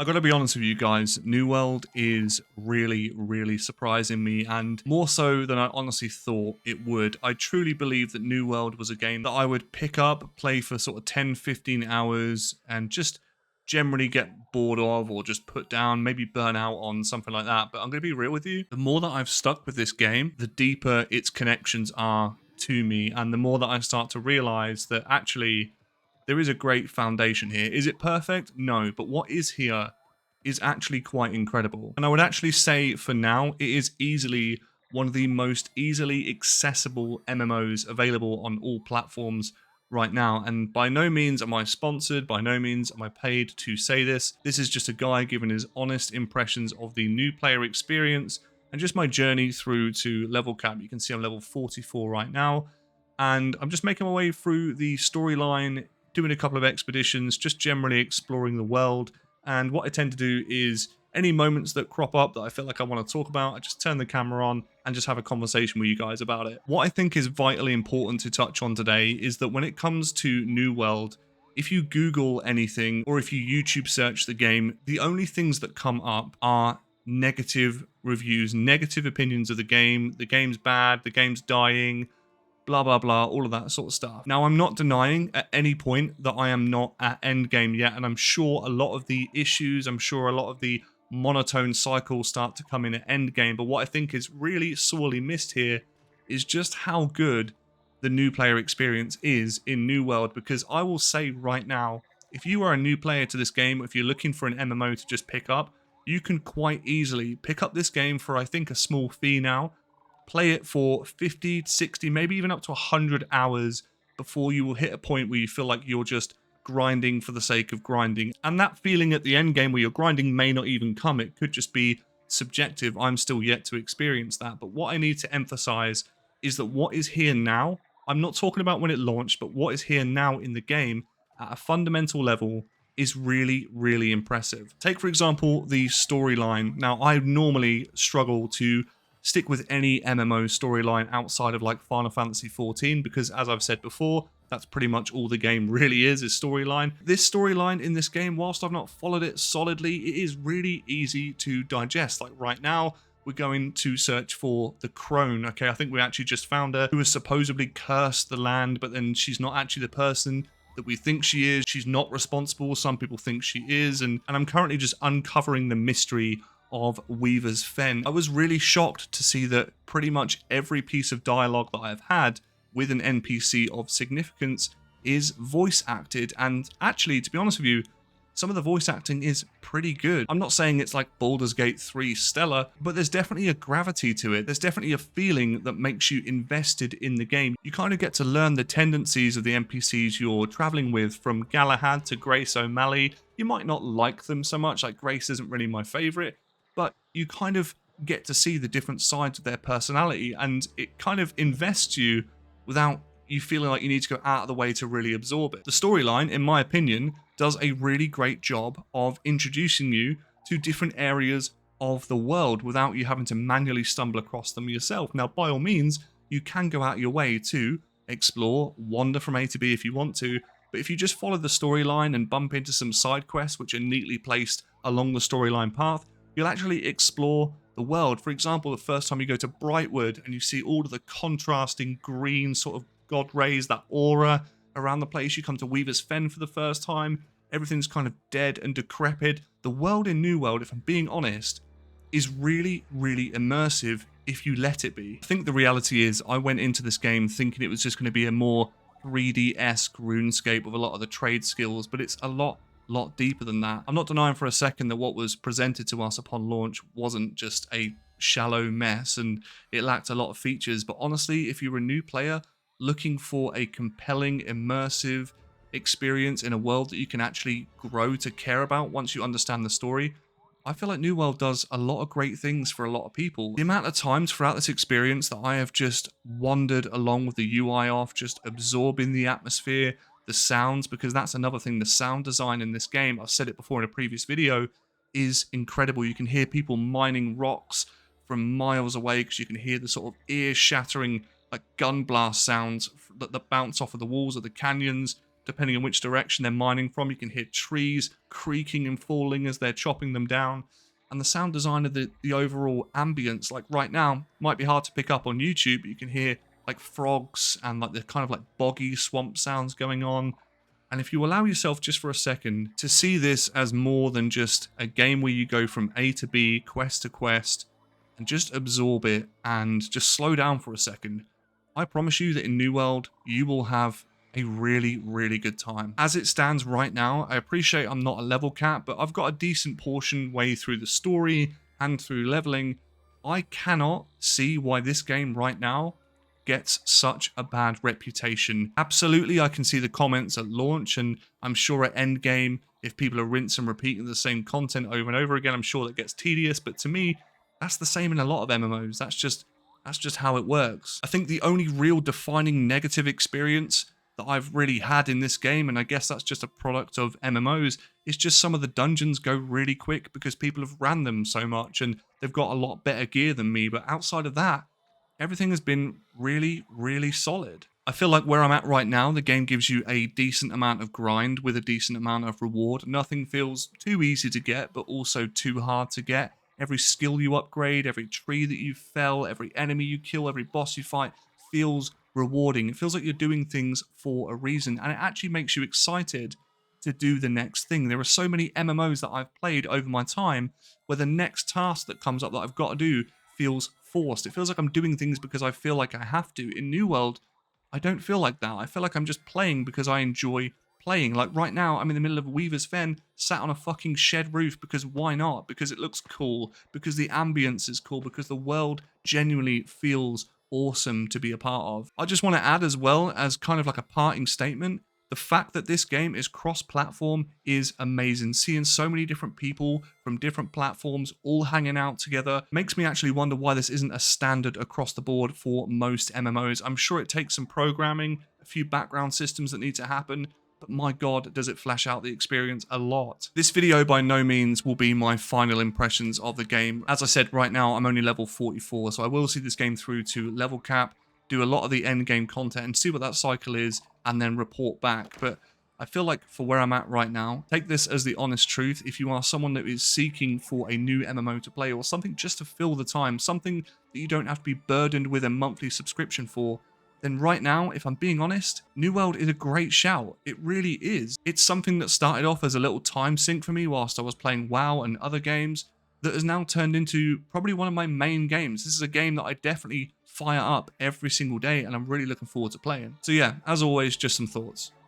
I gotta be honest with you guys, New World is really surprising me, and more so than I honestly thought it would. I truly believe that New World was a game that I would pick up, play for sort of 10-15 hours, and just generally get bored of, or just put down, maybe burn out on, something like that. But I'm gonna be real with you, the more that I've stuck with this game, the deeper its connections are to me, and the more that I start to realize that actually there is a great foundation here. Is it perfect? No, but what is here is actually quite incredible. And I would actually say for now, it is easily one of the most easily accessible MMOs available on all platforms right now. And by no means am I sponsored, by no means am I paid to say this. This is just a guy giving his honest impressions of the new player experience and just my journey through to level cap. You can see I'm level 44 right now, and I'm just making my way through the storyline, doing a couple of expeditions, just generally exploring the world. And what I tend to do is any moments that crop up that I feel like I want to talk about, I just turn the camera on and just have a conversation with you guys about it. What I think is vitally important to touch on today is that when it comes to New World, if you Google anything or if you YouTube search the game, the only things that come up are negative reviews, negative opinions of the game. The game's bad, the game's dying, blah blah blah, all of that sort of stuff. Now, I'm not denying at any point that I am not at endgame yet, and I'm sure a lot of the issues, I'm sure a lot of the monotone cycles start to come in at endgame, but what I think is really sorely missed here is just how good the new player experience is in New World, because I will say right now, if you are a new player to this game, if you're looking for an MMO to just pick up, you can quite easily pick up this game for, I think, a small fee now, play it for 50, 60, maybe even up to 100 hours before you will hit a point where you feel like you're just grinding for the sake of grinding. And that feeling at the end game where you're grinding may not even come. It could just be subjective. I'm still yet to experience that. But what I need to emphasize is that what is here now, I'm not talking about when it launched, but what is here now in the game at a fundamental level is really impressive. Take, for example, the storyline. Now, I normally struggle to stick with any MMO storyline outside of like Final Fantasy XIV, because as I've said before, that's pretty much all the game really is storyline. This storyline in this game, whilst I've not followed it solidly, it is really easy to digest. Like right now, we're going to search for the crone. Okay, I think we actually just found her, who has supposedly cursed the land, but then she's not actually the person that we think she is. She's not responsible. Some people think she is, and I'm currently just uncovering the mystery of Weaver's Fen. I was really shocked to see that pretty much every piece of dialogue that I've had with an NPC of significance is voice acted, and actually, to be honest with you, some of the voice acting is pretty good. I'm not saying it's like Baldur's Gate 3 stellar, but there's definitely a gravity to it. There's definitely a feeling that makes you invested in the game. You kind of get to learn the tendencies of the NPCs you're traveling with, from Galahad to Grace O'Malley. You might not like them so much, like Grace isn't really my favorite, but you kind of get to see the different sides of their personality, and it kind of invests you without you feeling like you need to go out of the way to really absorb it. The storyline, in my opinion, does a really great job of introducing you to different areas of the world without you having to manually stumble across them yourself. Now, by all means, you can go out your way to explore, wander from A to B if you want to, but if you just follow the storyline and bump into some side quests which are neatly placed along the storyline path, you'll actually explore the world. For example, the first time you go to Brightwood and you see all of the contrasting green sort of god rays, that aura around the place. You come to Weaver's Fen for the first time. Everything's kind of dead and decrepit. The world in New World, if I'm being honest, is really immersive if you let it be. I think the reality is I went into this game thinking it was just going to be a more 3D-esque RuneScape with a lot of the trade skills, but it's a lot deeper than that. I'm not denying for a second that what was presented to us upon launch wasn't just a shallow mess and it lacked a lot of features, but honestly, if you're a new player looking for a compelling, immersive experience in a world that you can actually grow to care about once you understand the story, I feel like New World does a lot of great things for a lot of people. The amount of times throughout this experience that I have just wandered along with the UI off, just absorbing the atmosphere, the sounds, because that's another thing, the sound design in this game, I've said it before in a previous video, is incredible. You can hear people mining rocks from miles away because you can hear the sort of ear-shattering like gun blast sounds that bounce off of the walls of the canyons, depending on which direction they're mining from. You can hear trees creaking and falling as they're chopping them down. And the sound design of the overall ambience, like right now, might be hard to pick up on YouTube, but you can hear like frogs and like the kind of like boggy swamp sounds going on. And if you allow yourself just for a second to see this as more than just a game where you go from A to B, quest to quest, and just absorb it and just slow down for a second, I promise you that in New World, you will have a really, really good time. As it stands right now, I appreciate I'm not a level cap, but I've got a decent portion way through the story and through leveling. I cannot see why this game right now gets such a bad reputation. Absolutely, I can see the comments at launch, and I'm sure at endgame, if people are rinse and repeating the same content over and over again, I'm sure that gets tedious, but to me, that's the same in a lot of MMOs. That's just how it works. I think the only real defining negative experience that I've really had in this game, and I guess that's just a product of MMOs, is just some of the dungeons go really quick because people have ran them so much and they've got a lot better gear than me. But outside of that, everything has been really, really solid. I feel like where I'm at right now, the game gives you a decent amount of grind with a decent amount of reward. Nothing feels too easy to get, but also too hard to get. Every skill you upgrade, every tree that you fell, every enemy you kill, every boss you fight feels rewarding. It feels like you're doing things for a reason, and it actually makes you excited to do the next thing. There are so many MMOs that I've played over my time where the next task that comes up that I've got to do feels forced. It feels like I'm doing things because I feel like I have to. In New World, I don't feel like that. I feel like I'm just playing because I enjoy playing. Like right now, I'm in the middle of Weaver's Fen, sat on a fucking shed roof because why not? Because it looks cool, because the ambience is cool, because the world genuinely feels awesome to be a part of. I just want to add as well as kind of like a parting statement, the fact that this game is cross-platform is amazing. Seeing so many different people from different platforms all hanging out together makes me actually wonder why this isn't a standard across the board for most MMOs. I'm sure it takes some programming, a few background systems that need to happen, but my god, does it flesh out the experience a lot. This video by no means will be my final impressions of the game. As I said, right now I'm only level 44, so I will see this game through to level cap, do a lot of the end game content and see what that cycle is, and then report back. But I feel like for where I'm at right now, take this as the honest truth. If you are someone that is seeking for a new MMO to play or something just to fill the time, something that you don't have to be burdened with a monthly subscription for, then right now, if I'm being honest, New World is a great shout. It really is. It's something that started off as a little time sink for me whilst I was playing WoW and other games that has now turned into probably one of my main games. This is a game that I definitely fire up every single day and I'm really looking forward to playing. So yeah, as always, just some thoughts.